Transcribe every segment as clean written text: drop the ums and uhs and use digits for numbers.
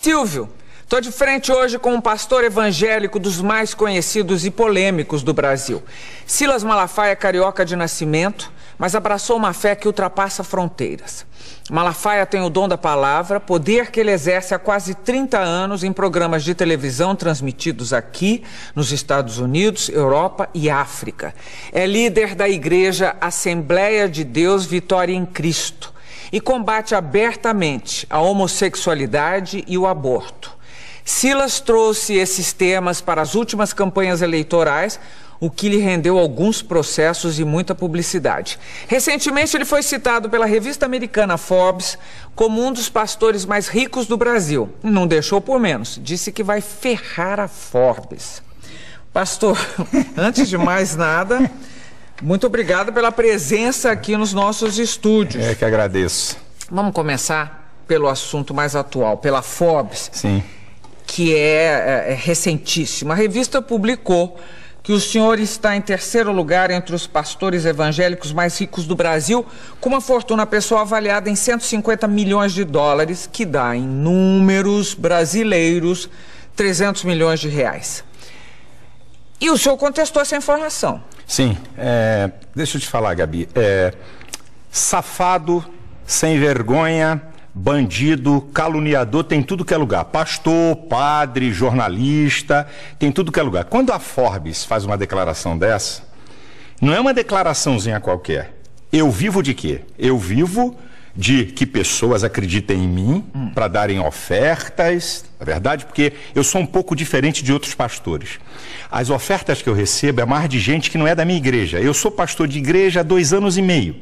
Silvio, estou de frente hoje com um pastor evangélico dos mais conhecidos e polêmicos do Brasil. Silas Malafaia é carioca de nascimento, mas abraçou uma fé que ultrapassa fronteiras. Malafaia tem o dom da palavra, poder que ele exerce há quase 30 anos em programas de televisão transmitidos aqui, nos Estados Unidos, Europa e África. É líder da igreja Assembleia de Deus Vitória em Cristo e combate abertamente a homossexualidade e o aborto. Silas trouxe esses temas para as últimas campanhas eleitorais, o que lhe rendeu alguns processos e muita publicidade. Recentemente, ele foi citado pela revista americana Forbes como um dos pastores mais ricos do Brasil. E não deixou por menos, disse que vai ferrar a Forbes. Pastor, antes de mais nada, muito obrigado pela presença aqui nos nossos estúdios. É que agradeço. Vamos começar pelo assunto mais atual, pela Forbes. Sim. Que é recentíssima. A revista publicou que o senhor está em terceiro lugar entre os pastores evangélicos mais ricos do Brasil, com uma fortuna pessoal avaliada em 150 milhões de dólares, que dá em números brasileiros 300 milhões de reais. E o senhor contestou essa informação. Sim. Deixa eu te falar, Gabi. Safado, sem vergonha, bandido, caluniador, tem tudo que é lugar. Pastor, padre, jornalista, tem tudo que é lugar. Quando a Forbes faz uma declaração dessa, não é uma declaraçãozinha qualquer. Eu vivo de quê? Eu vivo de que pessoas acreditem em mim para darem ofertas, na verdade, porque eu sou um pouco diferente de outros pastores. As ofertas que eu recebo é mais de gente que não é da minha igreja. Eu sou pastor de igreja há 2 anos e meio.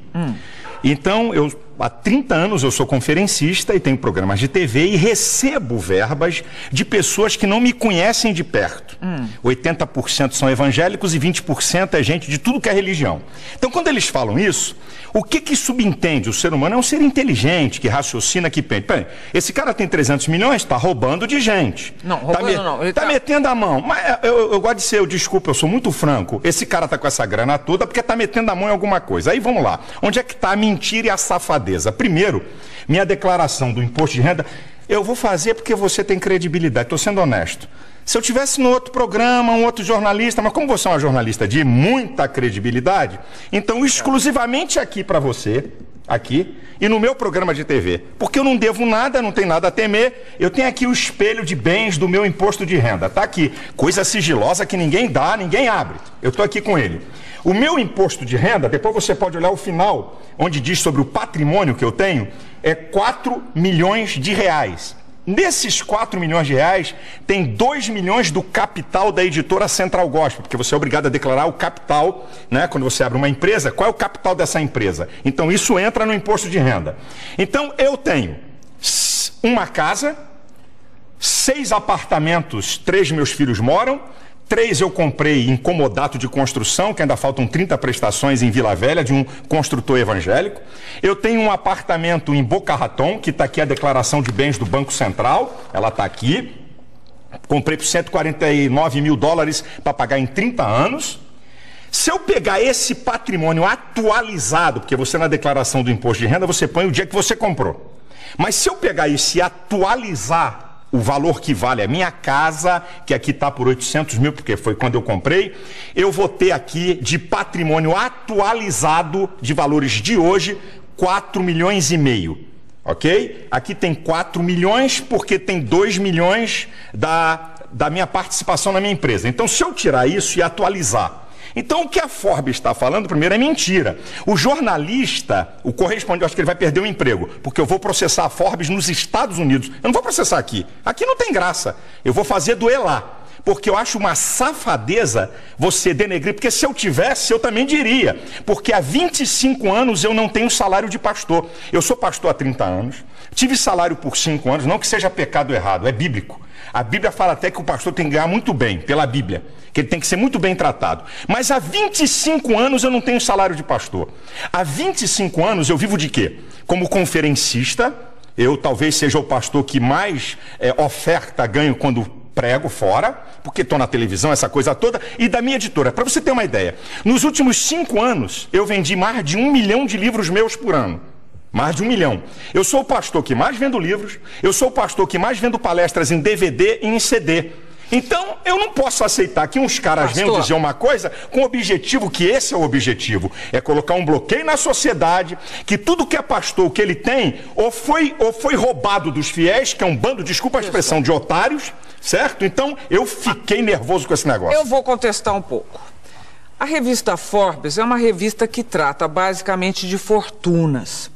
Então, há 30 anos eu sou conferencista e tenho programas de TV e recebo verbas de pessoas que não me conhecem de perto. 80% são evangélicos e 20% é gente de tudo que é religião. Então, quando eles falam isso, o que subentende? O ser humano é um ser inteligente, que raciocina, que pensa. Peraí, esse cara tem 300 milhões, está roubando de gente. Não, roubando não. Ele tá metendo a mão. Mas eu gosto de ser, desculpa, eu sou muito franco. Esse cara tá com essa grana toda porque tá metendo a mão em alguma coisa. Aí vamos lá. Onde é que tá a mentira e a safadeza? Primeiro, minha declaração do imposto de renda, eu vou fazer porque você tem credibilidade. Estou sendo honesto. Se eu tivesse no outro programa, um outro jornalista, mas como você é uma jornalista de muita credibilidade, então exclusivamente aqui para você, aqui, e no meu programa de TV, porque eu não devo nada, não tenho nada a temer, eu tenho aqui o espelho de bens do meu imposto de renda, tá aqui, coisa sigilosa que ninguém dá, ninguém abre, eu estou aqui com ele. O meu imposto de renda, depois você pode olhar o final, onde diz sobre o patrimônio que eu tenho, é 4 milhões de reais. Nesses 4 milhões de reais, tem 2 milhões do capital da editora Central Gospel, porque você é obrigado a declarar o capital, né? Quando você abre uma empresa, qual é o capital dessa empresa? Então, isso entra no imposto de renda. Então, eu tenho uma casa, 6 apartamentos, 3 meus filhos moram, 3 eu comprei em comodato de construção, que ainda faltam 30 prestações em Vila Velha, de um construtor evangélico. Eu tenho um apartamento em Boca Raton, que está aqui a declaração de bens do Banco Central, ela está aqui. Comprei por 149 mil dólares para pagar em 30 anos. Se eu pegar esse patrimônio atualizado, porque você na declaração do imposto de renda, você põe o dia que você comprou. Mas se eu pegar isso e atualizar o valor que vale a minha casa, que aqui está por 800 mil, porque foi quando eu comprei, eu vou ter aqui de patrimônio atualizado de valores de hoje, 4 milhões e meio, ok? Aqui tem 4 milhões porque tem 2 milhões da minha participação na minha empresa. Então, se eu tirar isso e atualizar, então o que a Forbes está falando, primeiro, é mentira. O jornalista, o correspondente, eu acho que ele vai perder o emprego, porque eu vou processar a Forbes nos Estados Unidos. Eu não vou processar aqui. Aqui não tem graça. Eu vou fazer doer lá. Porque eu acho uma safadeza você denegrir, porque se eu tivesse, eu também diria. Porque há 25 anos eu não tenho salário de pastor. Eu sou pastor há 30 anos, tive salário por 5 anos, não que seja pecado errado, é bíblico. A Bíblia fala até que o pastor tem que ganhar muito bem, pela Bíblia, que ele tem que ser muito bem tratado. Mas há 25 anos eu não tenho salário de pastor. Há 25 anos eu vivo de quê? Como conferencista, eu talvez seja o pastor que mais oferta ganho quando prego fora, porque estou na televisão, essa coisa toda, e da minha editora. Para você ter uma ideia, nos últimos 5 anos eu vendi mais de 1 milhão de livros meus por ano. Mais de 1 milhão. Eu sou o pastor que mais vendo livros, eu sou o pastor que mais vendo palestras em DVD e em CD. Então, eu não posso aceitar que uns caras venham dizer uma coisa com o objetivo, que esse é o objetivo, é colocar um bloqueio na sociedade, que tudo que é pastor, o que ele tem, ou foi roubado dos fiéis, que é um bando, desculpa a expressão, de otários, certo? Então, eu fiquei nervoso com esse negócio. Eu vou contestar um pouco. A revista Forbes é uma revista que trata basicamente de fortunas.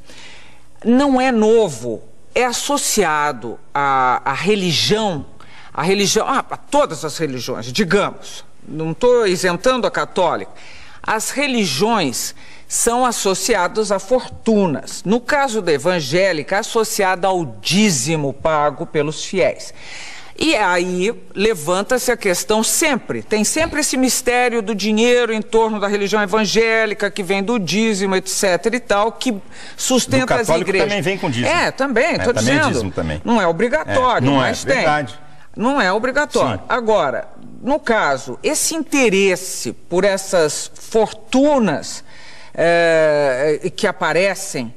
Não é novo, é associado à religião, a todas as religiões, digamos, não estou isentando a católica, as religiões são associadas a fortunas. No caso da evangélica, associada ao dízimo pago pelos fiéis. E aí levanta-se a questão sempre, tem sempre esse mistério do dinheiro em torno da religião evangélica, que vem do dízimo, etc e tal, que sustenta as igrejas. O católico também vem com dízimo. Também, estou dizendo. É dízimo também. Não é obrigatório, mas tem. Verdade. Não é obrigatório. Sim. Agora, no caso, esse interesse por essas fortunas que aparecem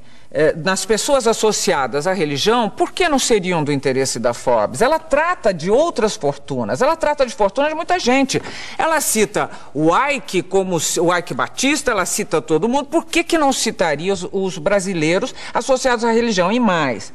nas pessoas associadas à religião, por que não seriam do interesse da Forbes? Ela trata de outras fortunas, ela trata de fortunas de muita gente. Ela cita o Ike como o Ike Batista, ela cita todo mundo. Por que não citaria os brasileiros associados à religião? E mais,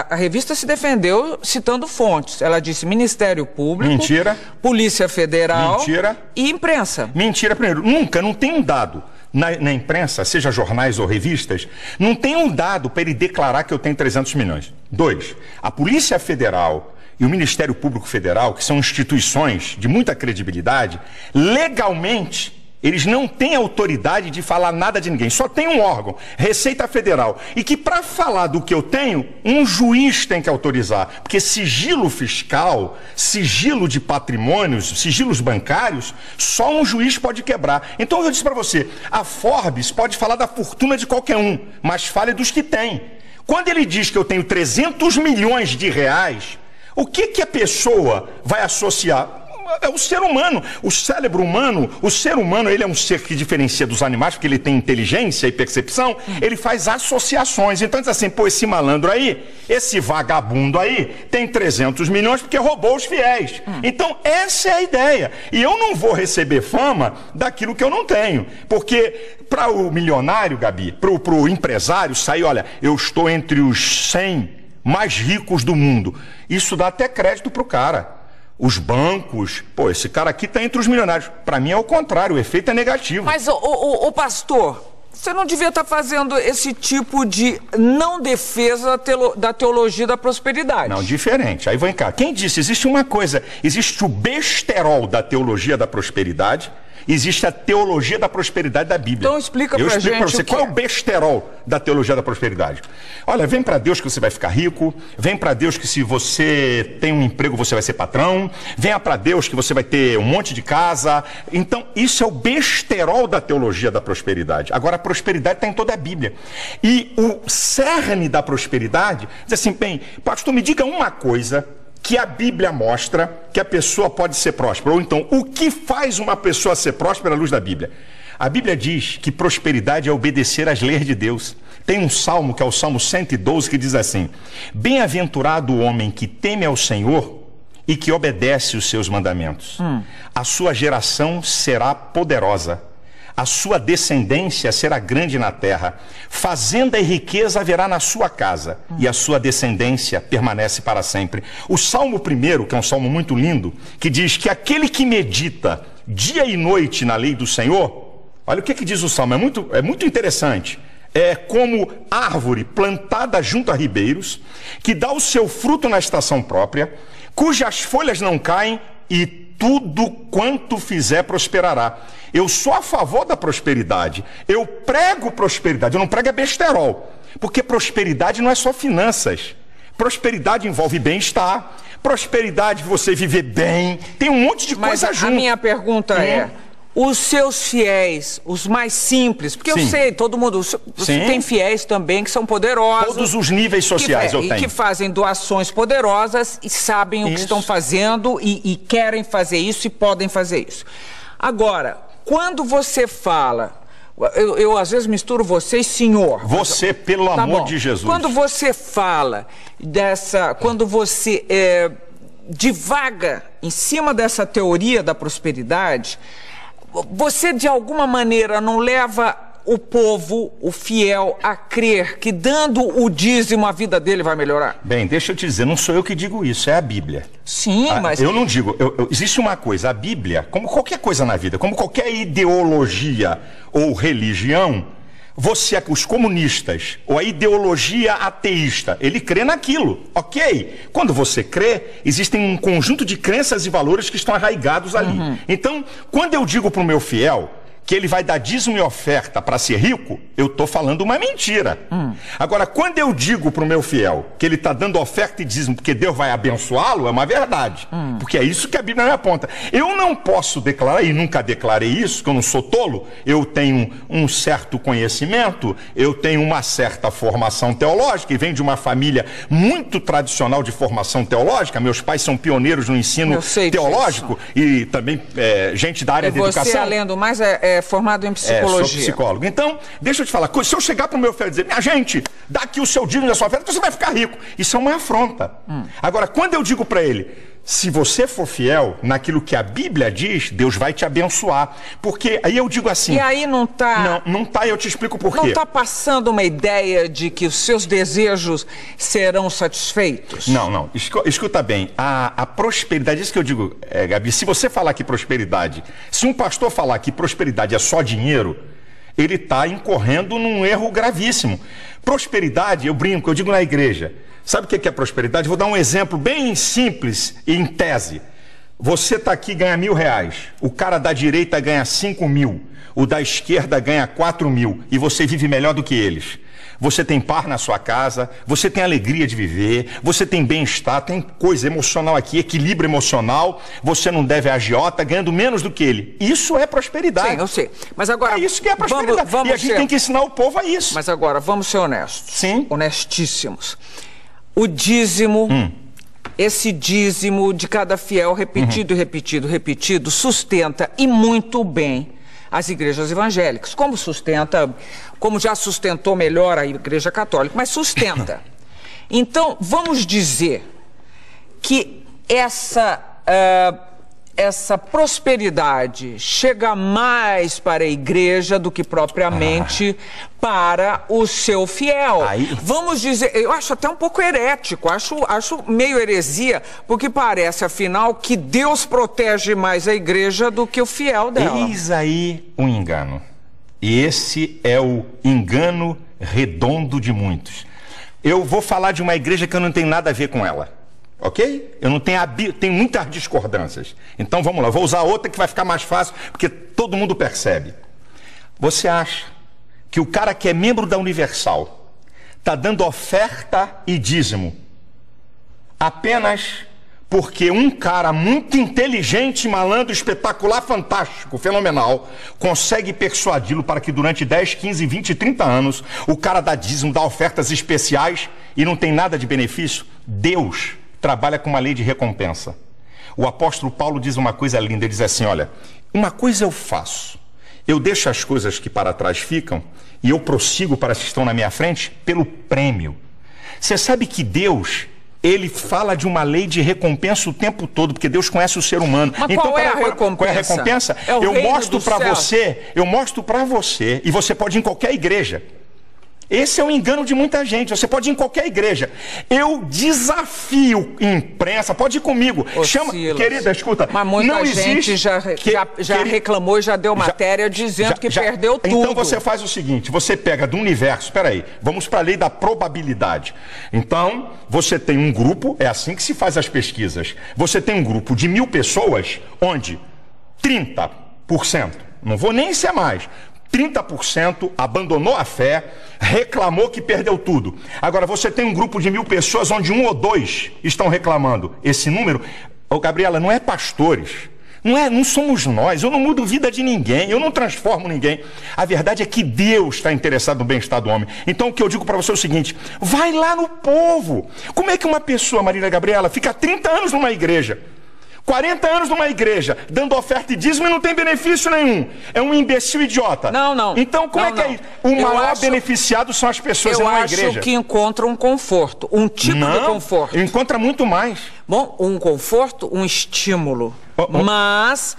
a revista se defendeu citando fontes. Ela disse Ministério Público, mentira, Polícia Federal, mentira, e imprensa. Mentira, primeiro. Não tem um dado na imprensa, seja jornais ou revistas, não tem um dado para ele declarar que eu tenho 300 milhões. 2, a Polícia Federal e o Ministério Público Federal, que são instituições de muita credibilidade, legalmente eles não têm autoridade de falar nada de ninguém. Só tem um órgão, Receita Federal. E que para falar do que eu tenho, um juiz tem que autorizar. Porque sigilo fiscal, sigilo de patrimônios, sigilos bancários, só um juiz pode quebrar. Então eu disse para você, a Forbes pode falar da fortuna de qualquer um, mas fale dos que tem. Quando ele diz que eu tenho 300 milhões de reais, o que a pessoa vai associar? É o ser humano, o cérebro humano, o ser humano, ele é um ser que diferencia dos animais, porque ele tem inteligência e percepção, ele faz associações. Então diz assim, pô, esse malandro aí, esse vagabundo aí, tem 300 milhões porque roubou os fiéis. Então essa é a ideia. E eu não vou receber fama daquilo que eu não tenho. Porque para o milionário, Gabi, para o empresário sair, olha, eu estou entre os 100 mais ricos do mundo. Isso dá até crédito para o cara. Os bancos, pô, esse cara aqui está entre os milionários. Para mim é o contrário, o efeito é negativo. Mas, o pastor, você não devia estar fazendo esse tipo de não defesa da teologia da prosperidade. Não, diferente. Aí vem cá. Quem disse? Existe uma coisa, existe o besterol da teologia da prosperidade, existe a teologia da prosperidade da Bíblia. Então explica pra gente. Eu explico pra você qual é o besterol da teologia da prosperidade. Olha, vem para Deus que você vai ficar rico, vem para Deus que se você tem um emprego você vai ser patrão, venha para Deus que você vai ter um monte de casa. Então isso é o besterol da teologia da prosperidade. Agora a prosperidade está em toda a Bíblia. E o cerne da prosperidade diz assim, bem, pastor, me diga uma coisa que a Bíblia mostra que a pessoa pode ser próspera. Ou então, o que faz uma pessoa ser próspera à luz da Bíblia? A Bíblia diz que prosperidade é obedecer às leis de Deus. Tem um salmo, que é o Salmo 112, que diz assim, bem-aventurado o homem que teme ao Senhor e que obedece os seus mandamentos. A sua geração será poderosa. A sua descendência será grande na terra. Fazenda e riqueza haverá na sua casa, e a sua descendência permanece para sempre. O Salmo 1, que é um salmo muito lindo, que diz que aquele que medita dia e noite na lei do Senhor, olha o que diz o salmo, é muito interessante. É como árvore plantada junto a ribeiros, que dá o seu fruto na estação própria, cujas folhas não caem, e tudo quanto fizer prosperará. Eu sou a favor da prosperidade. Eu prego prosperidade. Eu não prego besterol. Porque prosperidade não é só finanças. Prosperidade envolve bem-estar. Prosperidade, você viver bem. Tem um monte de coisa junto. Mas a minha pergunta é... Os seus fiéis, os mais simples, porque eu sei, todo mundo, você tem fiéis também que são poderosos. Todos os níveis sociais eu tenho. E que fazem doações poderosas e sabem o que estão fazendo e querem fazer isso e podem fazer isso. Agora, quando você fala Eu às vezes misturo você e senhor. Você, pelo amor de Jesus. Quando você fala quando você divaga em cima dessa teoria da prosperidade, você de alguma maneira não leva o povo, o fiel, a crer que dando o dízimo a vida dele vai melhorar? Bem, deixa eu te dizer, não sou eu que digo isso, é a Bíblia. Sim, mas... Eu não digo, existe uma coisa, a Bíblia, como qualquer coisa na vida, como qualquer ideologia ou religião, os comunistas, ou a ideologia ateísta, ele crê naquilo, ok? Quando você crê, existem um conjunto de crenças e valores que estão arraigados ali. Então, quando eu digo para o meu fiel que ele vai dar dízimo e oferta para ser rico, eu estou falando uma mentira. Agora, quando eu digo para o meu fiel que ele está dando oferta e dízimo porque Deus vai abençoá-lo, é uma verdade. Porque é isso que a Bíblia me aponta. Eu não posso declarar, e nunca declarei isso, que eu não sou tolo, eu tenho um certo conhecimento, eu tenho uma certa formação teológica, e venho de uma família muito tradicional de formação teológica. Meus pais são pioneiros no ensino teológico, e também gente da área da educação. Você, além do mais, formado em psicologia. Sou psicólogo. Então, deixa eu te falar, se eu chegar para o meu filho e dizer, minha gente, dá aqui o seu dízimo da sua oferta, você vai ficar rico. Isso é uma afronta. Agora, quando eu digo para ele, se você for fiel naquilo que a Bíblia diz, Deus vai te abençoar. Porque aí eu digo assim... E aí não está... Não está, eu te explico por quê. Não está passando uma ideia de que os seus desejos serão satisfeitos? Não. Escuta bem, a prosperidade, isso que eu digo, Gabi, se você falar que prosperidade, se um pastor falar que prosperidade é só dinheiro, ele está incorrendo num erro gravíssimo. Prosperidade, eu brinco, eu digo na igreja, sabe o que é prosperidade? Vou dar um exemplo bem simples e em tese. Você está aqui e ganha R$1.000, o cara da direita ganha 5.000, o da esquerda ganha 4.000 e você vive melhor do que eles. Você tem par na sua casa, você tem alegria de viver, você tem bem-estar, tem coisa emocional aqui, equilíbrio emocional, você não deve a agiota ganhando menos do que ele. Isso é prosperidade. Sim, eu sei. Mas agora... É isso que é prosperidade. E a gente tem que ensinar o povo a isso. Mas agora, vamos ser honestos. Sim. Honestíssimos. O dízimo... Esse dízimo de cada fiel, repetido e repetido, sustenta e muito bem as igrejas evangélicas. Como já sustentou melhor a Igreja Católica, mas sustenta. Então, vamos dizer que essa prosperidade chega mais para a igreja do que propriamente para o seu fiel. Vamos dizer, eu acho até um pouco herético, acho meio heresia, porque parece, afinal, que Deus protege mais a igreja do que o fiel dela. Eis aí um engano. E esse é o engano redondo de muitos. Eu vou falar de uma igreja que eu não tenho nada a ver com ela. Ok? Eu não tenho tem muitas discordâncias. Então vamos lá, vou usar outra que vai ficar mais fácil, porque todo mundo percebe. Você acha que o cara que é membro da Universal está dando oferta e dízimo apenas porque um cara muito inteligente, malandro, espetacular, fantástico, fenomenal, consegue persuadi-lo para que durante 10, 15, 20, 30 anos o cara dá dízimo, dá ofertas especiais e não tem nada de benefício? Deus trabalha com uma lei de recompensa. O apóstolo Paulo diz uma coisa linda, ele diz assim, olha, uma coisa eu faço, eu deixo as coisas que para trás ficam e eu prossigo para as que estão na minha frente pelo prêmio. Você sabe que Deus, ele fala de uma lei de recompensa o tempo todo, porque Deus conhece o ser humano. Mas então, qual é a recompensa? Qual é a recompensa? Eu mostro para você, e você pode ir em qualquer igreja. Esse é o engano de muita gente. Você pode ir em qualquer igreja. Eu desafio imprensa, pode ir comigo. Chama, querida, escuta. Mas muita gente já reclamou e já deu matéria dizendo que perdeu tudo. Então você faz o seguinte, você pega do universo, espera aí, vamos para a lei da probabilidade. Então, você tem um grupo, é assim que se faz as pesquisas. Você tem um grupo de 1.000 pessoas, onde 30%, não vou nem ser mais, 30% abandonou a fé, reclamou que perdeu tudo. Agora, você tem um grupo de 1.000 pessoas onde 1 ou 2 estão reclamando. Esse número, Gabriela, não é pastores, não somos nós, eu não mudo vida de ninguém, eu não transformo ninguém. A verdade é que Deus está interessado no bem-estar do homem. Então, o que eu digo para você é o seguinte, vai lá no povo. Como é que uma pessoa, Marília Gabriela, fica 30 anos numa igreja? 40 anos numa igreja, dando oferta e dízimo e não tem benefício nenhum. É um imbecil idiota. Não. Então, como é que é isso? O maior beneficiado são as pessoas na igreja. Eu acho que encontram um conforto, um tipo de conforto. Encontra muito mais. Bom, um conforto, um estímulo. Mas...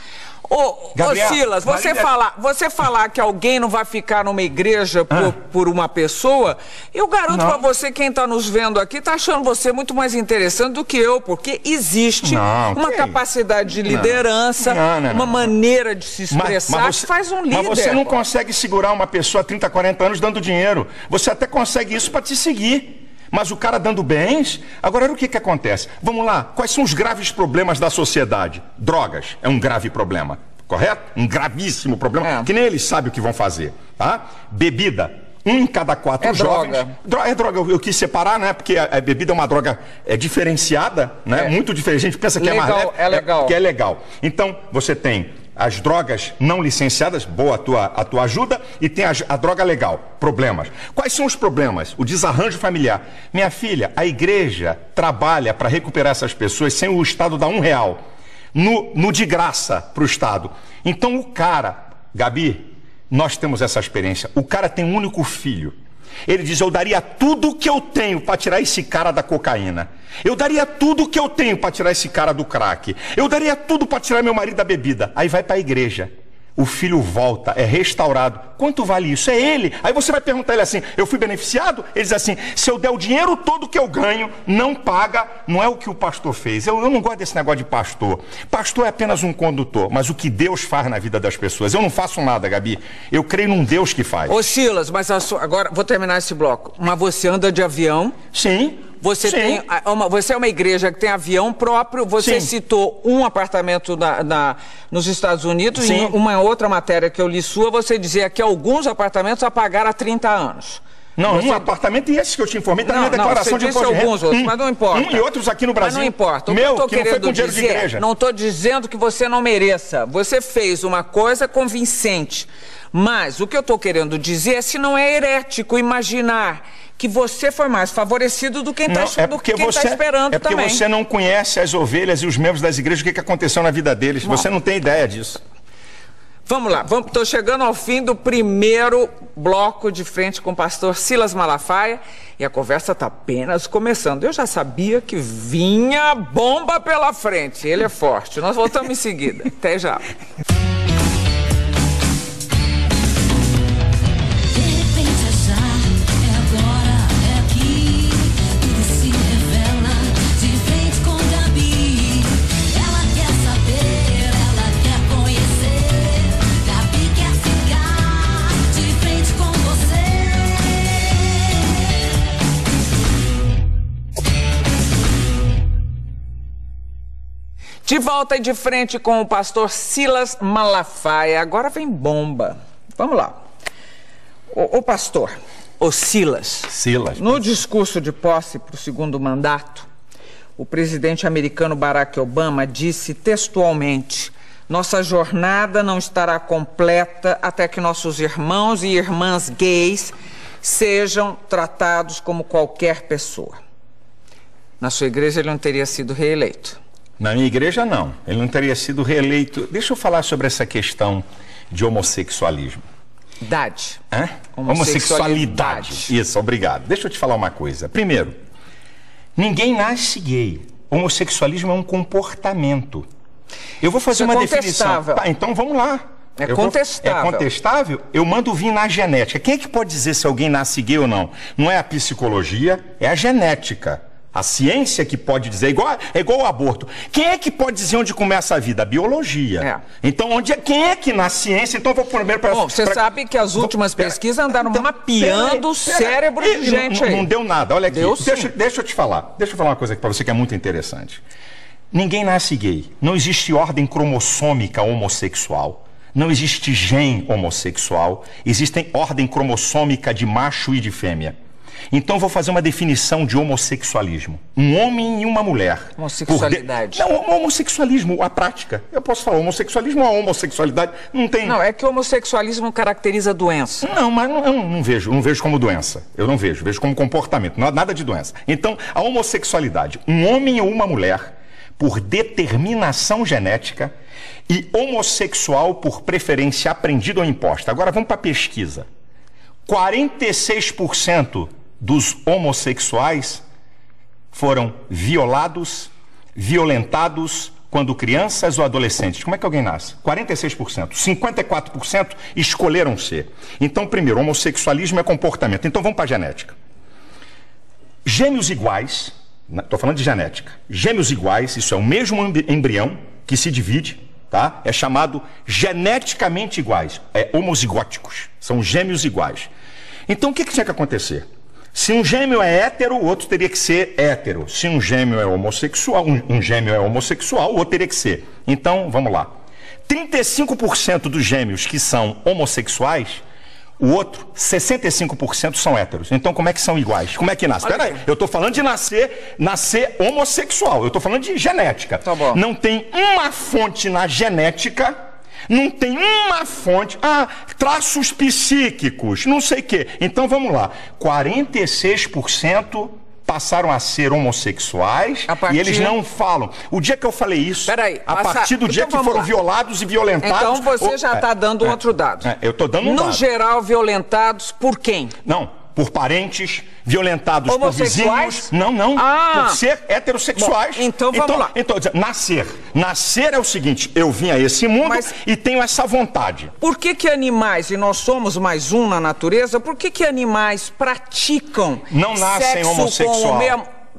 Gabriel, Silas, você falar que alguém não vai ficar numa igreja por uma pessoa, eu garanto pra você, quem tá nos vendo aqui, tá achando você muito mais interessante do que eu, porque existe uma capacidade de liderança, uma maneira de se expressar que faz um líder. Mas você não consegue segurar uma pessoa há 30, 40 anos dando dinheiro. Você até consegue isso pra te seguir. Mas o cara dando bens... Agora, o que acontece? Vamos lá, quais são os graves problemas da sociedade? Drogas é um grave problema, correto? Um gravíssimo problema, que nem eles sabem o que vão fazer, tá? Bebida, 1 em cada 4 jovens... É droga, eu quis separar, né? Porque a bebida é uma droga diferenciada, né? Muito diferente, a gente pensa que é legal. Que é legal. Então, você tem... as drogas não licenciadas, boa a tua ajuda, e tem a droga legal, problemas. Quais são os problemas? O desarranjo familiar. Minha filha, a igreja trabalha para recuperar essas pessoas sem o Estado dar R$1 no de graça para o Estado. Então o cara, Gabi, nós temos essa experiência, o cara tem um único filho. Ele diz, eu daria tudo que eu tenho para tirar esse cara da cocaína. Eu daria tudo que eu tenho para tirar esse cara do crack. Eu daria tudo para tirar meu marido da bebida. Aí vai para a igreja. O filho volta, é restaurado. Quanto vale isso? É ele. Aí você vai perguntar a ele assim, eu fui beneficiado? Ele diz assim, se eu der o dinheiro todo que eu ganho, não paga, não é o que o pastor fez. Eu não gosto desse negócio de pastor. Pastor é apenas um condutor, mas o que Deus faz na vida das pessoas. Eu não faço nada, Gabi. Eu creio num Deus que faz. Ô Silas, mas agora vou terminar esse bloco. Mas você anda de avião? Sim. Você é uma igreja que tem avião próprio. Você citou um apartamento nos Estados Unidos. Em uma outra matéria que eu li sua, você dizia que alguns apartamentos a pagar há 30 anos. Não, um apartamento e esse que eu te informei, tá na minha declaração de imposto de renda. Alguns outros, mas não importa. E outros aqui no Brasil. Mas não importa. Que não foi com dinheiro de igreja. Não estou dizendo que você não mereça. Você fez uma coisa convincente. Mas o que eu estou querendo dizer é se não é herético imaginar que você foi mais favorecido do que quem está esperando também. É porque você não conhece as ovelhas e os membros das igrejas, o que aconteceu na vida deles. Você não tem ideia disso. Vamos lá, estou chegando ao fim do primeiro bloco de frente com o pastor Silas Malafaia e a conversa está apenas começando. Eu já sabia que vinha bomba pela frente, ele é forte. Nós voltamos em seguida. Até já. De volta e de frente com o pastor Silas Malafaia. Agora vem bomba. Vamos lá. O pastor, o Silas. No discurso de posse para o segundo mandato, o presidente americano Barack Obama disse textualmente: nossa jornada não estará completa até que nossos irmãos e irmãs gays sejam tratados como qualquer pessoa. Na sua igreja ele não teria sido reeleito. Na minha igreja, não. Ele não teria sido reeleito. Deixa eu falar sobre essa questão de homossexualismo. Homossexualidade. Isso, obrigado. Deixa eu te falar uma coisa. Primeiro, ninguém nasce gay. Homossexualismo é um comportamento. Eu vou fazer uma definição. Tá, então vamos lá. É contestável. É contestável? Eu mando vir na genética. Quem é que pode dizer se alguém nasce gay ou não? Não é a psicologia, é a genética. A ciência que pode dizer, é igual ao aborto. Quem é que pode dizer onde começa a vida? A biologia. Então, quem é que na ciência? Então, eu vou primeiro para... Bom, você sabe que as últimas pesquisas andaram mapeando o cérebro de gente aí. Não deu nada. Olha aqui, deixa eu te falar. Deixa eu falar uma coisa aqui para você que é muito interessante. Ninguém nasce gay. Não existe ordem cromossômica homossexual. Não existe gene homossexual. Existe ordem cromossômica de macho e de fêmea. Então vou fazer uma definição de homossexualismo. Um homem e uma mulher. Homossexualidade. Não, homossexualismo, a prática. Eu posso falar homossexualismo ou a homossexualidade. Não tem... Não, é que o homossexualismo caracteriza doença. Não, mas eu não vejo como doença. Eu não vejo como comportamento, nada de doença. Então, a homossexualidade, um homem ou uma mulher por determinação genética e homossexual por preferência aprendida ou imposta. Agora vamos para a pesquisa. 46% dos homossexuais foram violados, violentados quando crianças ou adolescentes. Como é que alguém nasce? 46%. 54% escolheram ser. Então, primeiro, homossexualismo é comportamento. Então, vamos para a genética. Gêmeos iguais, estou falando de genética. Gêmeos iguais, isso é o mesmo embrião que se divide, tá? É chamado geneticamente iguais. É homozigóticos. São gêmeos iguais. Então, o que tinha que acontecer? Se um gêmeo é hétero, o outro teria que ser hétero. Se um gêmeo é homossexual, o outro teria que ser. Então, vamos lá. 35% dos gêmeos que são homossexuais, o outro, 65% são héteros. Então, como é que são iguais? Como é que nasce? Espera aí, eu estou falando de nascer homossexual. Eu estou falando de genética. Tá bom. Não tem uma fonte na genética. Não tem uma fonte, traços psíquicos, não sei o quê. Então vamos lá, 46% passaram a ser homossexuais e eles não falam. O dia que eu falei isso, a partir do dia que foram violados e violentados... Então você já está dando outro dado. Eu estou dando um dado. No geral, violentados por quem? Não, por parentes, violentados por vizinhos. Não, por ser heterossexuais. Bom, então vamos lá. Então, nascer é o seguinte, eu vim a esse mundo e tenho essa vontade. Por que animais, e nós somos mais um na natureza, por que animais praticam não nascem homossexual?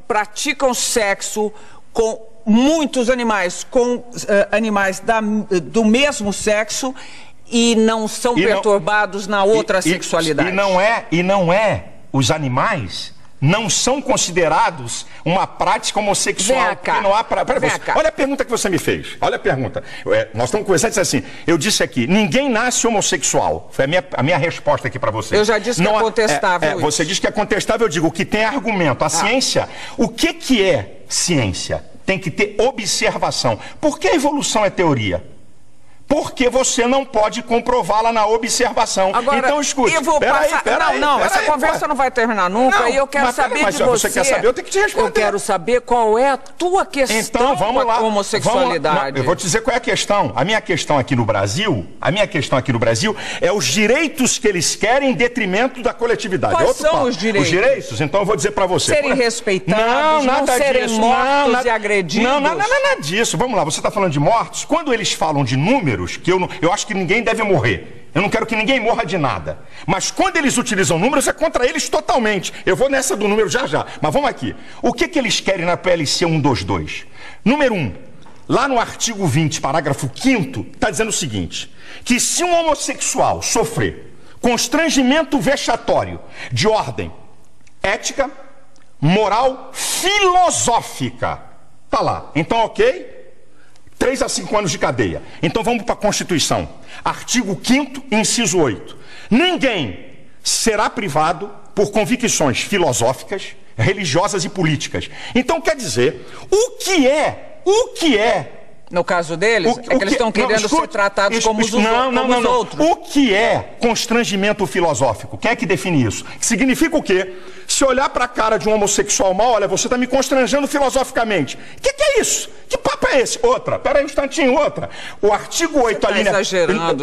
Praticam sexo com muitos animais, com animais do mesmo sexo e não são perturbados na outra sexualidade? E não é, os animais não são considerados uma prática homossexual. Cá. Não há olha a pergunta que você me fez. Olha a pergunta. Nós estamos conversando e disse assim, eu disse aqui, ninguém nasce homossexual. Foi a minha resposta aqui para você. Eu já disse que é contestável. Você diz que é contestável, eu digo, o que tem argumento. A ciência, o que é ciência? Tem que ter observação. Por que a evolução é teoria? Porque você não pode comprová-la na observação. Agora, então, escute. Eu vou passar... essa conversa não vai terminar nunca. E eu quero saber de você. Você quer saber, eu tenho que te responder. Eu quero saber qual é a tua questão com a homossexualidade. Eu vou te dizer qual é a questão. A minha questão aqui no Brasil é os direitos que eles querem em detrimento da coletividade. Quais são os direitos? Os direitos? Então eu vou dizer para você. Serem respeitados, não serem mortos e agredidos. Nada disso. Vamos lá, você está falando de mortos? Quando eles falam de números, que eu acho que ninguém deve morrer. Eu não quero que ninguém morra de nada. Mas quando eles utilizam números, é contra eles totalmente. Eu vou nessa do número já. Mas vamos aqui. O que eles querem na PLC 122? Número 1. Lá no artigo 20, parágrafo 5º, está dizendo o seguinte, que se um homossexual sofrer constrangimento vexatório de ordem ética, moral, filosófica, tá lá. Então, ok? 3 a 5 anos de cadeia. Então vamos para a Constituição. Artigo 5º, inciso 8. Ninguém será privado por convicções filosóficas, religiosas e políticas. Então quer dizer, o que é... No caso deles, que eles estão querendo ser tratados como os outros. O que é constrangimento filosófico? Quem é que define isso? Significa o quê? Se olhar para a cara de um homossexual mal, olha, você está me constrangendo filosoficamente. O que é isso? Que papo é esse? Outra, peraí um instantinho, outra. O artigo 8 ali, né?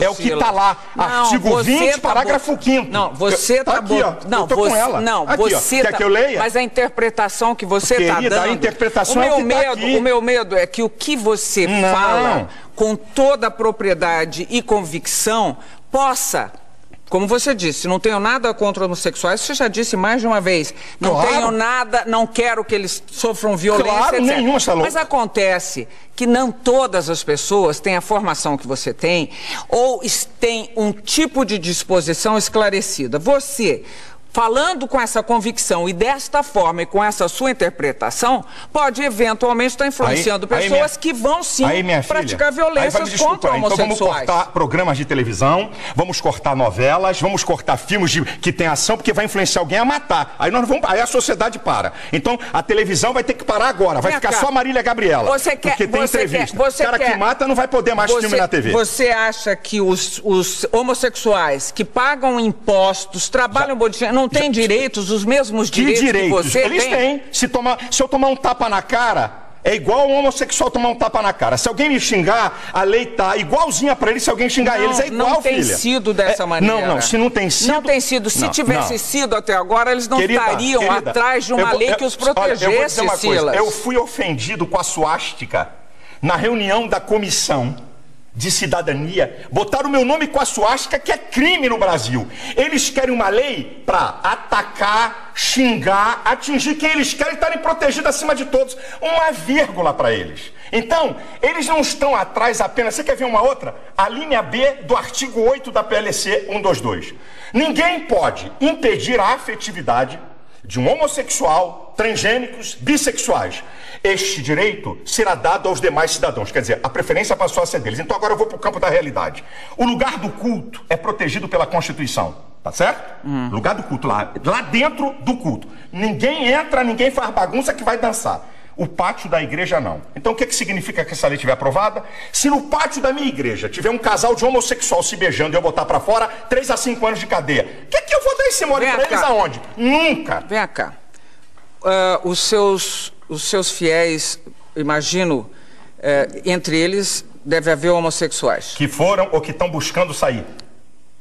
É o que está lá. Artigo 20, parágrafo 5º. Não, você está aqui, ó. Eu tô com ela. Não, aqui, você quer que eu leia? Mas a interpretação que você está dando... A interpretação é o que tá aqui. O meu medo é que o que você fala com toda a propriedade e convicção possa... Como você disse, não tenho nada contra homossexuais, você já disse mais de uma vez. Não tenho nada, não quero que eles sofram violência, etc. Nenhuma, mas acontece que não todas as pessoas têm a formação que você tem ou têm um tipo de disposição esclarecida. Você, falando com essa convicção e desta forma e com essa sua interpretação, pode eventualmente estar influenciando pessoas que vão sim praticar violências contra homossexuais. Então vamos cortar programas de televisão, vamos cortar novelas, vamos cortar filmes que tem ação, porque vai influenciar alguém a matar. Aí a sociedade para. Então a televisão vai ter que parar agora, vai ficar só Marília Gabriela. Porque tem entrevista. O cara que mata não vai poder mais filme na TV. Você acha que os homossexuais que pagam impostos, trabalham não têm direitos, os mesmos direitos que você tem? Eles têm. Se eu tomar um tapa na cara, É igual um homossexual tomar um tapa na cara. Se alguém me xingar, a lei tá igualzinha pra eles. Se alguém xingar eles, é igual, não tem filha. sido dessa maneira. Não, se não tem sido... Não tem sido. Se tivesse sido até agora, eles não estariam atrás de uma lei que os protegesse, olha, eu vou dizer uma Silas. coisa. Eu fui ofendido com a suástica na reunião da comissão de cidadania. Botaram o meu nome com a suástica, que é crime no Brasil. Eles querem uma lei para atacar, xingar, atingir quem eles querem, estarem protegidos acima de todos. Uma vírgula para eles. Então, eles não estão atrás apenas... Você quer ver uma outra? A linha B do artigo 8 da PLC 122. Ninguém pode impedir a afetividade de um homossexual, transgênicos, bissexuais. Este direito será dado aos demais cidadãos. Quer dizer, a preferência passou a ser deles. Então agora eu vou para o campo da realidade. O lugar do culto é protegido pela Constituição. Tá certo? Lugar do culto, lá dentro do culto. Ninguém entra, ninguém faz bagunça que vai dançar. O pátio da igreja não. Então o que significa que essa lei estiver aprovada? Se no pátio da minha igreja tiver um casal de homossexual se beijando e eu botar pra fora, 3 a 5 anos de cadeia. O que eu vou dar esse mole pra eles aonde? Nunca. Vem cá. Os seus fiéis, imagino, entre eles deve haver homossexuais. Que foram ou que estão buscando sair.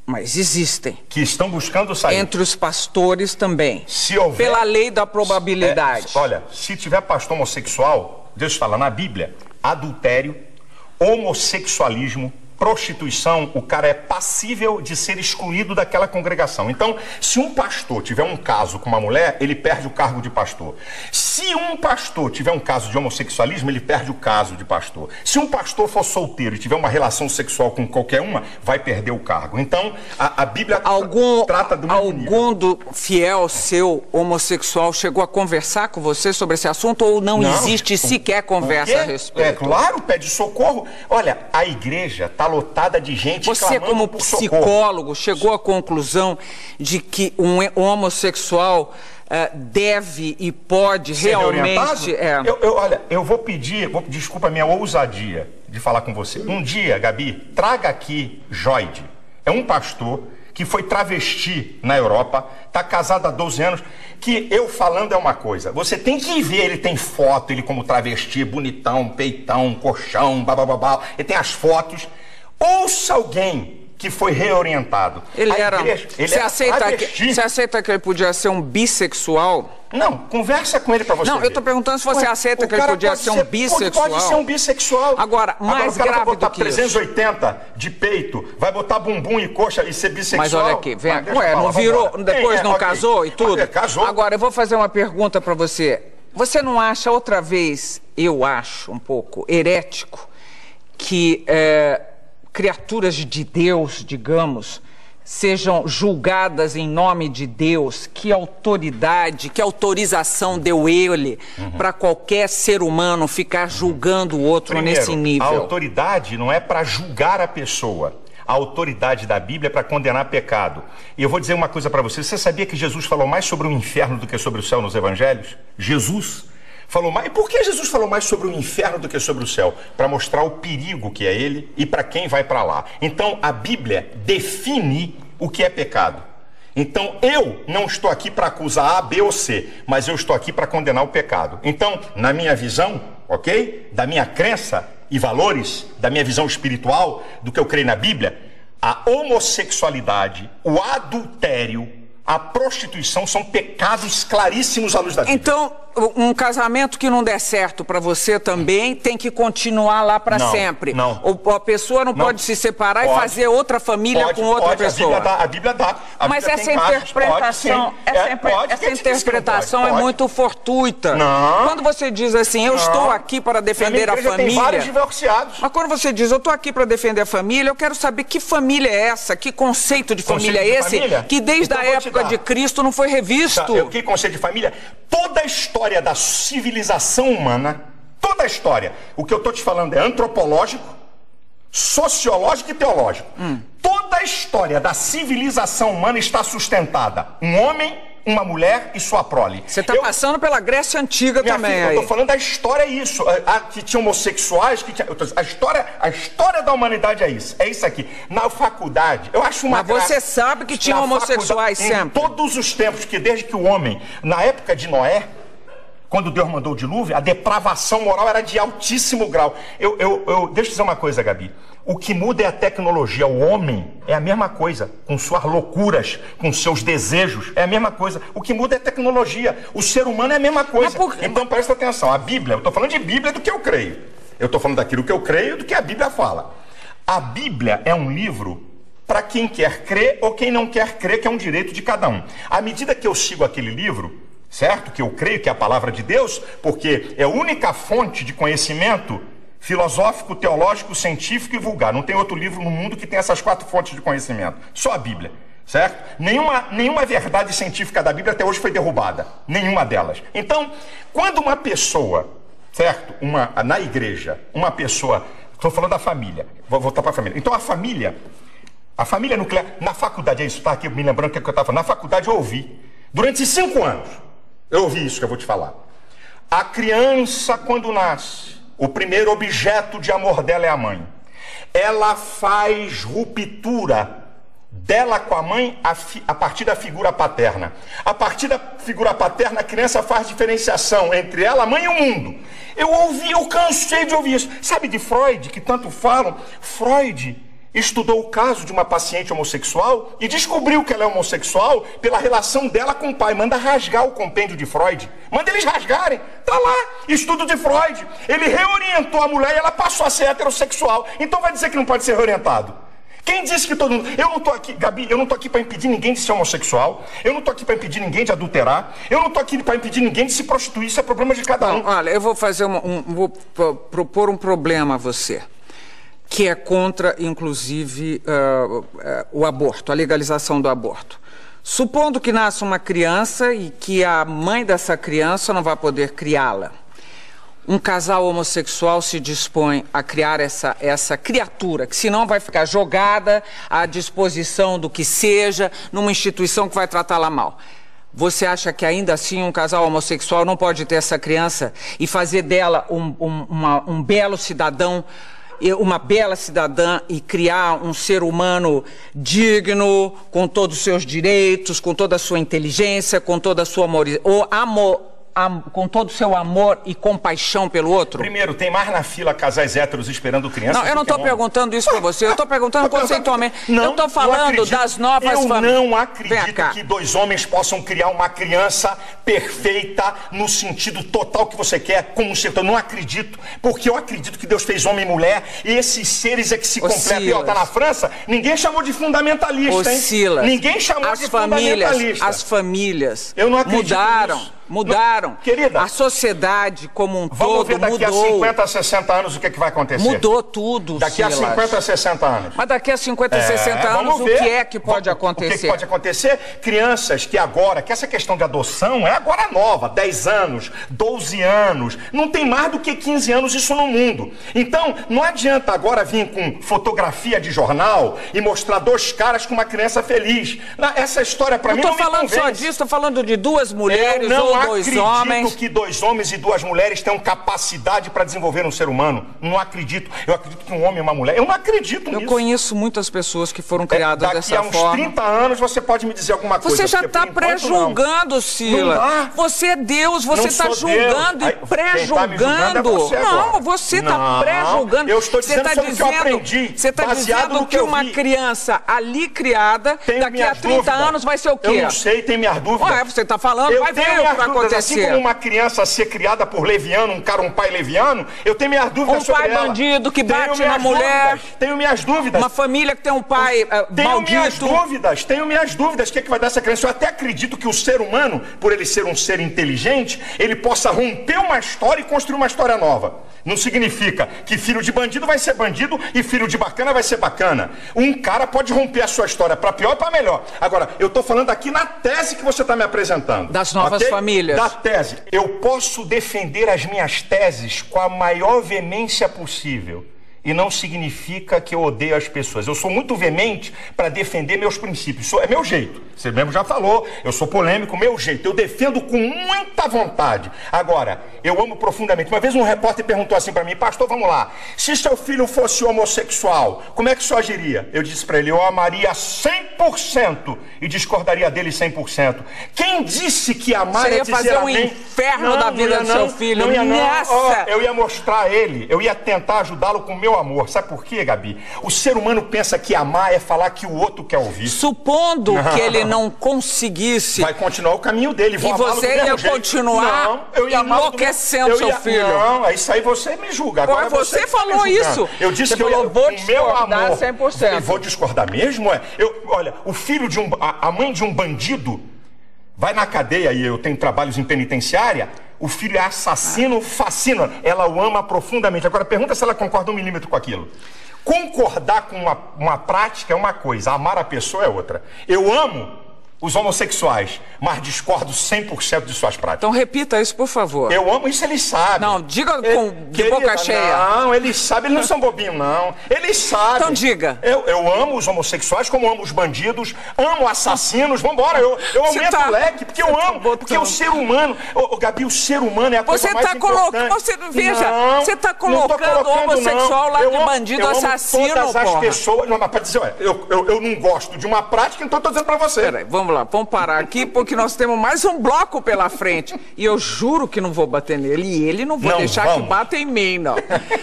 Mas existem. Que estão buscando sair. Entre os pastores também. Se houver... Pela lei da probabilidade. Olha, se tiver pastor homossexual, Deus fala na Bíblia, adultério, homossexualismo, prostituição, o cara é passível de ser excluído daquela congregação. Então, se um pastor tiver um caso com uma mulher, ele perde o cargo de pastor. Se um pastor tiver um caso de homossexualismo, ele perde o caso de pastor. Se um pastor for solteiro e tiver uma relação sexual com qualquer uma, vai perder o cargo. Então, a Bíblia trata do mesmo nível. Algum do fiel seu homossexual chegou a conversar com você sobre esse assunto ou não existe sequer conversa a respeito? É claro, pede socorro. Olha, a igreja está lotada de gente você, como psicólogo, chegou à conclusão de que um homossexual deve e pode ser realmente... Olha, eu vou pedir, desculpa a minha ousadia de falar com você. Um dia, Gabi, traga aqui Joide. É um pastor que foi travesti na Europa, está casado há 12 anos, que eu falando é uma coisa. Você tem que ver, ele tem foto, ele como travesti, bonitão, peitão, colchão, babababá, ele tem as fotos. Ouça alguém que foi reorientado. Você aceita que ele podia ser um bissexual? Não, conversa com ele pra você ver. Eu tô perguntando se você aceita que ele podia ser um bissexual. Pode ser um bissexual. Agora, mais grave vai botar do que 380 de peito, vai botar bumbum e coxa e ser bissexual. Mas olha aqui, não virou, depois não casou e tudo? Casou. Agora, eu vou fazer uma pergunta pra você. Você não acha outra vez, eu acho um pouco herético, que criaturas de Deus, digamos, sejam julgadas em nome de Deus? Que autoridade, que autorização deu ele para qualquer ser humano ficar julgando o outro nesse nível? A autoridade não é para julgar a pessoa. A autoridade da Bíblia é para condenar pecado. E eu vou dizer uma coisa para você. Você sabia que Jesus falou mais sobre o inferno do que sobre o céu nos evangelhos? Jesus falou mais. E por que Jesus falou mais sobre o inferno do que sobre o céu? Para mostrar o perigo que é ele e para quem vai para lá. Então a Bíblia define o que é pecado. Então eu não estou aqui para acusar A, B ou C, mas eu estou aqui para condenar o pecado. Então, na minha visão, ok? Da minha crença e valores, da minha visão espiritual, do que eu creio na Bíblia, a homossexualidade, o adultério, a prostituição são pecados claríssimos à luz da Bíblia. Então, um casamento que não der certo para você também tem que continuar lá para sempre. Não. A pessoa não pode se separar e fazer outra família com outra pessoa. A Bíblia dá. Mas essa interpretação, essa interpretação é muito fortuita. Não. Quando você diz assim, eu estou aqui para defender a família. Tem vários divorciados. Mas quando você diz, eu estou aqui para defender a família, eu quero saber que família é essa, que conceito de família é esse, que desde a época de Cristo não foi revisto. Que conceito de família? Toda a história da civilização humana, toda a história, o que eu estou te falando é antropológico, sociológico e teológico. Toda a história da civilização humana está sustentada. Um homem, uma mulher e sua prole. Você está passando pela Grécia Antiga também. Filha, eu estou falando da história, é isso. Que tinha homossexuais, a história da humanidade é isso. É isso aqui. Na faculdade, eu acho uma Mas você sabe que tinha homossexuais sempre. Em todos os tempos, que desde que o homem, na época de Noé, quando Deus mandou o dilúvio, a depravação moral era de altíssimo grau. Deixa eu dizer uma coisa, Gabi. O que muda é a tecnologia. O homem é a mesma coisa, com suas loucuras, com seus desejos, é a mesma coisa. O que muda é a tecnologia. O ser humano é a mesma coisa. Então presta atenção, a Bíblia, eu estou falando de Bíblia do que eu creio. Eu estou falando daquilo que eu creio, do que a Bíblia fala. A Bíblia é um livro para quem quer crer ou quem não quer crer, que é um direito de cada um. À medida que eu sigo aquele livro, certo? Que eu creio que é a palavra de Deus, porque é a única fonte de conhecimento filosófico, teológico, científico e vulgar. Não tem outro livro no mundo que tenha essas 4 fontes de conhecimento. Só a Bíblia, certo? Nenhuma verdade científica da Bíblia até hoje foi derrubada. Nenhuma delas. Então, quando uma pessoa, certo? Na igreja, uma pessoa... Estou falando da família. Vou voltar para a família. Então, a família nuclear... Na faculdade, é isso, tá? Aqui me lembrando o que eu estava falando. Na faculdade eu ouvi. Durante 5 anos, eu ouvi isso que eu vou te falar. A criança, quando nasce, o primeiro objeto de amor dela é a mãe. Ela faz ruptura dela com a mãe a partir da figura paterna. A partir da figura paterna, a criança faz diferenciação entre ela, a mãe e o mundo. Eu cansei de ouvir isso. Sabe de Freud, que tanto falam? Freud estudou o caso de uma paciente homossexual e descobriu que ela é homossexual pela relação dela com o pai. Manda rasgar o compêndio de Freud. Manda eles rasgarem. Tá lá, estudo de Freud. Ele reorientou a mulher e ela passou a ser heterossexual. Então vai dizer que não pode ser reorientado? Quem disse que todo mundo... Eu não tô aqui, Gabi, eu não tô aqui para impedir ninguém de ser homossexual. Eu não tô aqui para impedir ninguém de adulterar. Eu não tô aqui para impedir ninguém de se prostituir. Isso é problema de cada um. Olha, eu vou fazer vou propor um problema a você, que é contra, inclusive, o aborto, a legalização do aborto. Supondo que nasça uma criança e que a mãe dessa criança não vai poder criá-la. Um casal homossexual se dispõe a criar essa criatura, que senão vai ficar jogada à disposição do que seja, numa instituição que vai tratá-la mal. Você acha que ainda assim um casal homossexual não pode ter essa criança e fazer dela um belo cidadão, uma bela cidadã, e criar um ser humano digno, com todos os seus direitos, com toda a sua inteligência, com toda a sua com todo o seu amor e compaixão pelo outro? Primeiro, tem mais na fila casais héteros esperando crianças? Não, eu não estou perguntando isso para você, eu estou perguntando conceitualmente. Eu estou falando das novas famílias. Eu não acredito que 2 homens possam criar uma criança perfeita no sentido total que você quer, como um ser. Eu não acredito, porque eu acredito que Deus fez homem e mulher e esses seres é que se completam. E ó, tá na França, ninguém chamou de fundamentalista, hein? Ninguém chamou de fundamentalista. As famílias eu não acredito mudaram. Querida, a sociedade como um todo mudou. Vamos ver daqui a 50, a 60 anos o que vai acontecer. Mudou tudo, daqui a 50, a 60 anos. Mas daqui a 50, 60 anos, o que é que pode acontecer? O que pode acontecer? Crianças que essa questão de adoção é agora nova, 10 anos, 12 anos, não tem mais do que 15 anos isso no mundo. Então, não adianta agora vir com fotografia de jornal e mostrar 2 caras com uma criança feliz. Essa história para mim não me convence. Não estou falando só disso, estou falando de 2 mulheres ou 2 homens. Eu não acredito que 2 homens e 2 mulheres tenham capacidade para desenvolver um ser humano. Não acredito. Eu acredito que um homem e uma mulher... Eu não acredito nisso. Eu conheço muitas pessoas que foram criadas dessa forma. Daqui a uns 30 anos você pode me dizer alguma coisa. Você já está pré-julgando, Sila. Você é Deus, você está julgando e pré-julgando. Não, você está pré-julgando. Eu estou dizendo sobre o que eu aprendi. Você está dizendo que uma criança ali criada, daqui a 30 anos vai ser o quê? Eu não sei, tem minhas dúvidas. Ué, você está falando, vai ver o que vai acontecer. Assim como uma criança ser criada por leviano, um pai leviano, eu tenho minhas dúvidas sobre ela. Um pai bandido que bate na mulher. Tenho minhas dúvidas. Uma família que tem um pai maldito. Tenho minhas dúvidas. O que é que vai dar essa criança? Eu até acredito que o ser humano, por ele ser um ser inteligente, ele possa romper uma história e construir uma história nova. Não significa que filho de bandido vai ser bandido e filho de bacana vai ser bacana. Um cara pode romper a sua história para pior e para melhor. Agora, eu estou falando aqui na tese que você está me apresentando. Das novas famílias. Da tese. Eu posso defender as minhas teses com a maior veemência possível. e não significa que eu odeio as pessoas. Eu sou muito veemente para defender meus princípios. É meu jeito. Você mesmo já falou, eu sou polêmico, meu jeito. Eu defendo com muita vontade. Agora, eu amo profundamente. Uma vez um repórter perguntou assim para mim: pastor, vamos lá, se seu filho fosse homossexual, como é que o senhor agiria? Eu disse para ele: eu amaria 100% e discordaria dele 100%. Quem disse que amar é dizer fazer um amém? inferno da vida do seu filho. Não ia não. Nossa! Eu ia mostrar a ele, eu ia tentar ajudá-lo com o meu amor. Sabe por quê, Gabi? O ser humano pensa que amar é falar que o outro quer ouvir. Supondo que ele não conseguisse... Vai continuar o caminho dele. E você ia continuar enlouquecendo seu filho. Não, isso aí você me julga. Agora você falou isso. Eu disse você que falou, eu vou discordar 100%. Eu vou discordar mesmo? Olha, o filho de a mãe de um bandido vai na cadeia e eu tenho trabalhos em penitenciária... O filho é assassino, fascina. Ela o ama profundamente. Agora, pergunta se ela concorda 1 milímetro com aquilo. Concordar com uma prática é uma coisa, amar a pessoa é outra. Eu amo os homossexuais, mas discordo 100% de suas práticas. Então repita isso, por favor. Eu amo, isso eles sabem. Não, diga de boca cheia. Não, eles sabem, eles não são bobinhos, não. Eles sabem. Então diga. Eu amo os homossexuais, como amo os bandidos, amo assassinos, vambora, eu aumento o leque, porque eu amo, porque o ser humano, Gabi, o ser humano é a coisa mais importante. Você está colocando o homossexual lá de bandido, assassino, todas as pessoas, não, mas para dizer, olha, eu não gosto de uma prática, então estou dizendo para você. Peraí, vamos lá, vamos parar aqui, porque nós temos mais um bloco pela frente. E eu juro que não vou bater nele. E ele não vou deixar que bata em mim, não.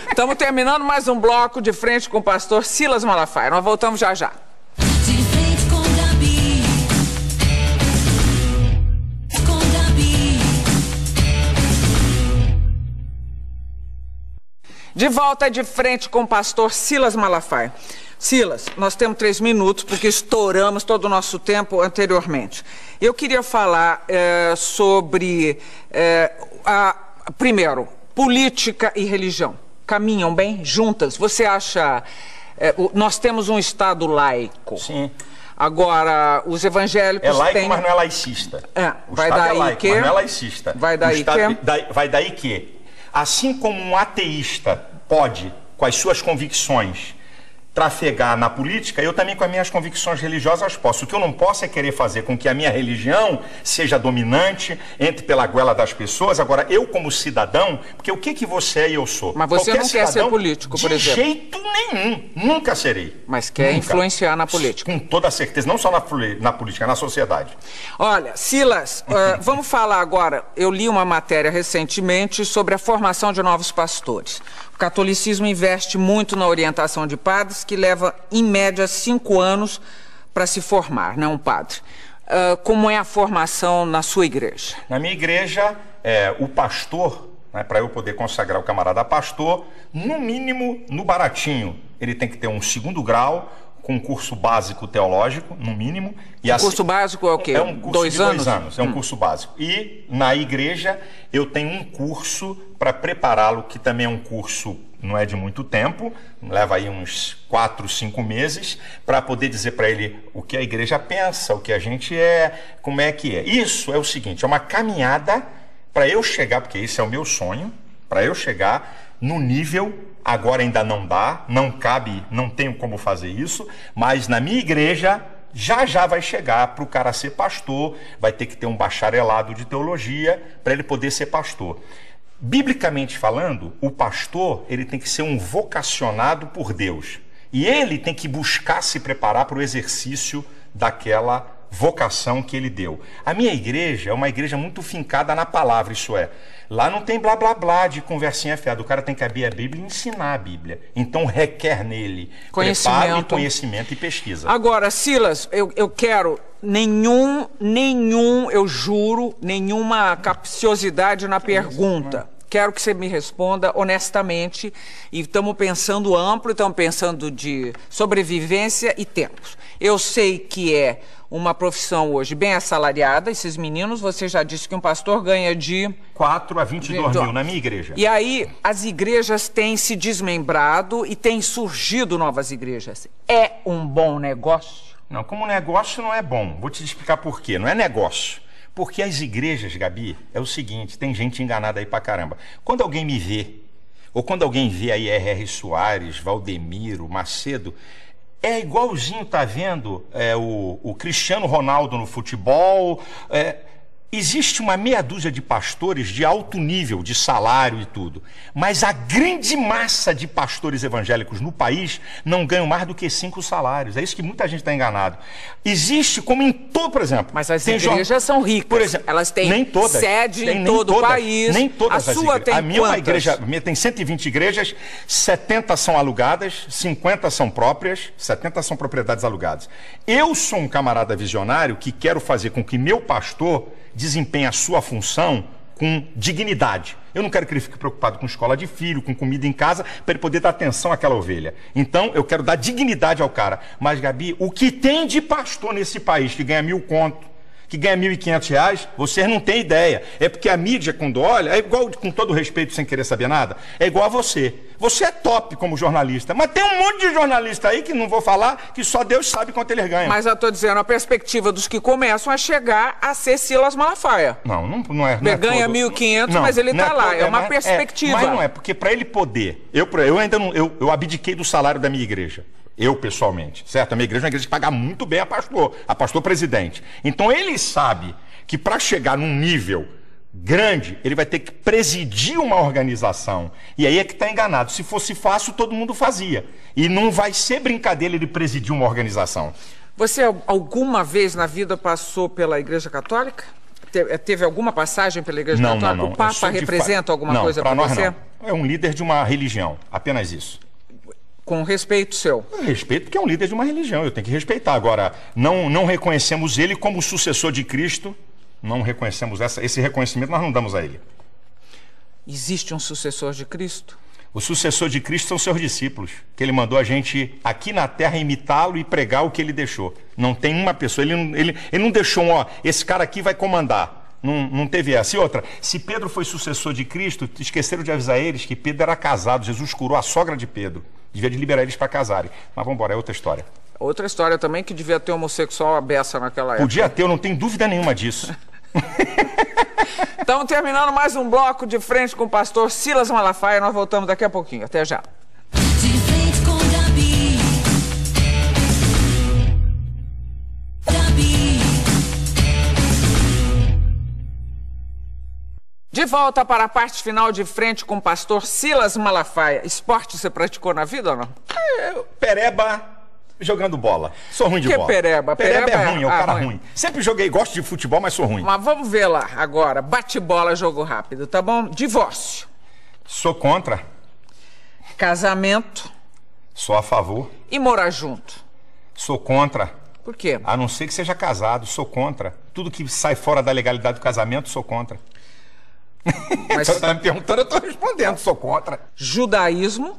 Estamos terminando mais um bloco de frente com o pastor Silas Malafaia. Nós voltamos já já. De frente com Gabi. Com Gabi. De volta de frente com o pastor Silas Malafaia. Silas, nós temos 3 minutos, porque estouramos todo o nosso tempo anteriormente. Eu queria falar sobre, primeiro, política e religião. Caminham bem juntas? Você acha... nós temos um Estado laico. Sim. Agora, os evangélicos é laico, têm... mas não é laicista. O vai Estado daí é laico, que... mas não é laicista. Vai daí que... Vai daí que, assim como um ateísta pode, com as suas convicções, trafegar na política, eu também com as minhas convicções religiosas posso. O que eu não posso é querer fazer com que a minha religião seja dominante, entre pela goela das pessoas. Agora, eu como cidadão, porque o que você é e eu sou? Mas você não quer ser político, por exemplo? De jeito nenhum, nunca serei. Mas quer influenciar na política? Com toda certeza, não só na política, na sociedade. Olha, Silas, vamos falar agora, eu li uma matéria recentemente sobre a formação de novos pastores. O catolicismo investe muito na orientação de padres, que leva, em média, 5 anos para se formar, né, um padre. Como é a formação na sua igreja? Na minha igreja, o pastor, né, para eu poder consagrar o camarada pastor, no mínimo, no baratinho, ele tem que ter um 2º grau, com um curso básico teológico, no mínimo. E curso básico é o quê? É um curso 2 de 2 anos? anos, é um curso básico. E na igreja eu tenho um curso para prepará-lo, que também é um curso, não é de muito tempo, leva aí uns 4, 5 meses, para poder dizer para ele o que a igreja pensa, o que a gente é, como é que é. Isso é o seguinte, é uma caminhada para eu chegar, porque esse é o meu sonho, para eu chegar no nível... Agora ainda não dá, não cabe, não tenho como fazer isso, mas na minha igreja já vai chegar para o cara ser pastor, vai ter que ter um bacharelado de teologia para ele poder ser pastor. Biblicamente falando, o pastor ele tem que ser um vocacionado por Deus e ele tem que buscar se preparar para o exercício daquela vocação que ele deu. A minha igreja é uma igreja muito fincada na palavra, isso é. Lá não tem blá blá blá de conversinha fiada. O cara tem que abrir a Bíblia e ensinar a Bíblia. Então requer nele preparo, conhecimento e pesquisa. Agora, Silas, eu quero eu juro, nenhuma capciosidade na pergunta. Quero que você me responda honestamente. E estamos pensando amplo, estamos pensando de sobrevivência e tempos. Eu sei que é uma profissão hoje bem assalariada, esses meninos, você já disse que um pastor ganha de... 4 a 22 mil na minha igreja. E aí, as igrejas têm se desmembrado e têm surgido novas igrejas. É um bom negócio? Não, como negócio não é bom. Vou te explicar por quê. Não é negócio. Porque as igrejas, Gabi, é o seguinte, tem gente enganada aí pra caramba. Quando alguém me vê ou quando alguém vê aí R.R. Soares, Valdemiro, Macedo, é igualzinho, tá vendo, o Cristiano Ronaldo no futebol. Existe uma meia dúzia de pastores de alto nível, de salário e tudo, mas a grande massa de pastores evangélicos no país não ganham mais do que 5 salários. É isso que muita gente está enganado. Existe, como em todo, por exemplo... Mas as igrejas são ricas, por exemplo, elas têm nem todas, sede em todo o país. Nem todas a sua tem a minha é uma quantas? igreja, a minha tem 120 igrejas, 70 são alugadas, 50 são próprias, 70 são propriedades alugadas. Eu sou um camarada visionário que quero fazer com que meu pastor desempenhe a sua função com dignidade. Eu não quero que ele fique preocupado com escola de filho, com comida em casa, para ele poder dar atenção àquela ovelha. Então, eu quero dar dignidade ao cara. Mas, Gabi, o que tem de pastor nesse país que ganha 1.000 conto, que ganha R$1.500, vocês não têm ideia. É porque a mídia, quando olha, é igual, com todo respeito, sem querer saber nada, é igual a você. Você é top como jornalista, mas tem um monte de jornalista aí, que não vou falar, que só Deus sabe quanto eles ganham. Mas eu estou dizendo, a perspectiva dos que começam a chegar a ser Silas Malafaia. Não é. Ganha 1.500, mas ele está lá. É uma perspectiva. Mas não é, porque para ele poder... Eu ainda não... Eu abdiquei do salário da minha igreja. Eu, pessoalmente, certo? A minha igreja é uma igreja que paga muito bem a pastor presidente. Então, ele sabe que para chegar num nível grande, ele vai ter que presidir uma organização. E aí é que está enganado. Se fosse fácil, todo mundo fazia. E não vai ser brincadeira ele presidir uma organização. Você alguma vez na vida passou pela Igreja Católica? Teve alguma passagem pela Igreja Católica? Não. O Papa representa alguma coisa para você? Não. É um líder de uma religião, apenas isso. Com respeito seu? Eu respeito porque é um líder de uma religião, eu tenho que respeitar. Agora, não reconhecemos ele como sucessor de Cristo, não reconhecemos esse reconhecimento, nós não damos a ele. Existe um sucessor de Cristo? O sucessor de Cristo são seus discípulos, que ele mandou a gente aqui na terra imitá-lo e pregar o que ele deixou. Não tem uma pessoa, ele não deixou esse cara aqui vai comandar. Não teve essa. E outra, se Pedro foi sucessor de Cristo, esqueceram de avisar eles que Pedro era casado, Jesus curou a sogra de Pedro. Devia de liberar eles para casarem. Mas vamos embora, é outra história. Outra história também que devia ter homossexual à beça naquela época. Podia ter, eu não tenho dúvida nenhuma disso. Então, terminando mais um bloco de frente com o pastor Silas Malafaia, nós voltamos daqui a pouquinho. Até já. De frente com Gabi. Gabi. De volta para a parte final de frente com o pastor Silas Malafaia. Esporte você praticou na vida ou não? Pereba jogando bola. Sou ruim de bola. Pereba? Pereba é ruim, é o cara ruim. Sempre joguei, gosto de futebol, mas sou ruim. Mas vamos ver lá agora. Bate-bola, jogo rápido, tá bom? Divórcio. Sou contra. Casamento. Sou a favor. E morar junto. Sou contra. Por quê? A não ser que seja casado, sou contra. Tudo que sai fora da legalidade do casamento, sou contra. Mas... Você está me perguntando, eu estou respondendo, sou contra. Judaísmo.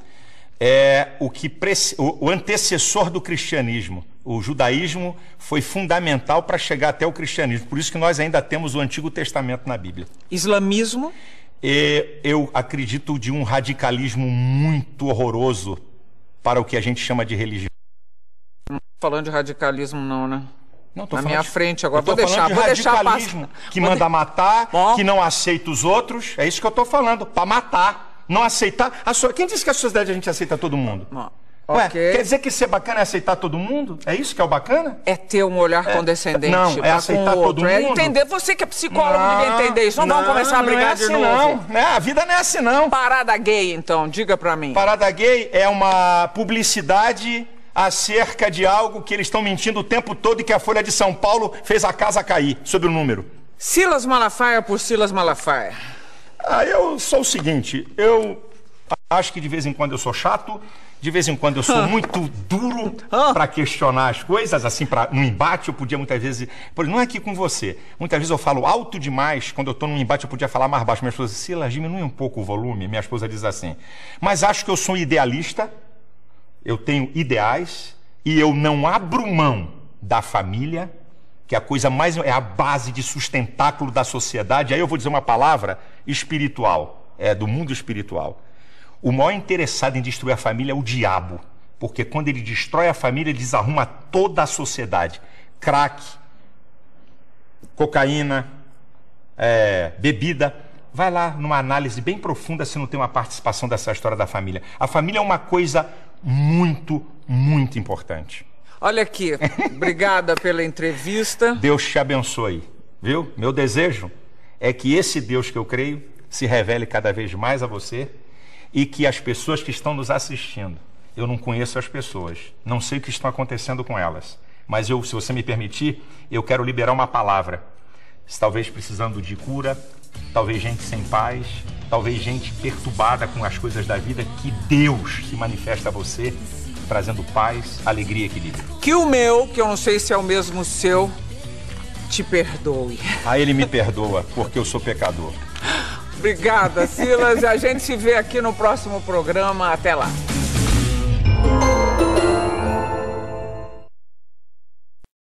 É o antecessor do cristianismo. O judaísmo foi fundamental para chegar até o cristianismo. Por isso que nós ainda temos o Antigo Testamento na Bíblia. Islamismo. Eu acredito de um radicalismo muito horroroso para o que a gente chama de religião. Não tô falando de radicalismo não, né? Não, tô na falando minha de, frente agora. Vou deixar radicalismo que manda matar, que não aceita os outros. É isso que eu estou falando, para matar, não aceitar. Quem disse que a sociedade a gente aceita todo mundo? Não. Ué, Okay. quer dizer que ser bacana é aceitar todo mundo? É isso que é o bacana? É ter um olhar condescendente. Não, é aceitar todo mundo. É entender. Você que é psicólogo devia entender isso. Não vamos começar a brigar de novo. Não, né? A vida não é assim, não. Parada gay, então, diga pra mim. Parada gay é uma publicidade acerca de algo que eles estão mentindo o tempo todo e que a Folha de São Paulo fez a casa cair, sobre o número. Silas Malafaia por Silas Malafaia. Eu sou o seguinte, eu acho que de vez em quando eu sou chato, de vez em quando eu sou muito duro para questionar as coisas, assim, no embate eu podia muitas vezes... Não é aqui com você. Muitas vezes eu falo alto demais, quando eu estou num embate eu podia falar mais baixo. Minha esposa diz, Silas, diminui um pouco o volume. Minha esposa diz assim. Mas acho que eu sou um idealista, eu tenho ideais e eu não abro mão da família, que é a coisa mais... é a base de sustentáculo da sociedade. Aí eu vou dizer uma palavra espiritual, do mundo espiritual. O maior interessado em destruir a família é o diabo, porque quando ele destrói a família, ele desarruma toda a sociedade. Crack, cocaína, bebida, vai lá numa análise bem profunda se não tem uma participação dessa história da família. A família é uma coisa muito, muito importante. Olha aqui, obrigada pela entrevista. Deus te abençoe, viu? Meu desejo é que esse Deus que eu creio se revele cada vez mais a você e que as pessoas que estão nos assistindo, eu não conheço as pessoas, não sei o que está acontecendo com elas, mas eu, se você me permitir, eu quero liberar uma palavra. Talvez precisando de cura, talvez gente sem paz, talvez gente perturbada com as coisas da vida, que Deus se manifesta a você, trazendo paz, alegria e equilíbrio. Que o meu, que eu não sei se é o mesmo seu, te perdoe. Ah, ele me perdoa, porque eu sou pecador. Obrigada, Silas. A gente se vê aqui no próximo programa. Até lá.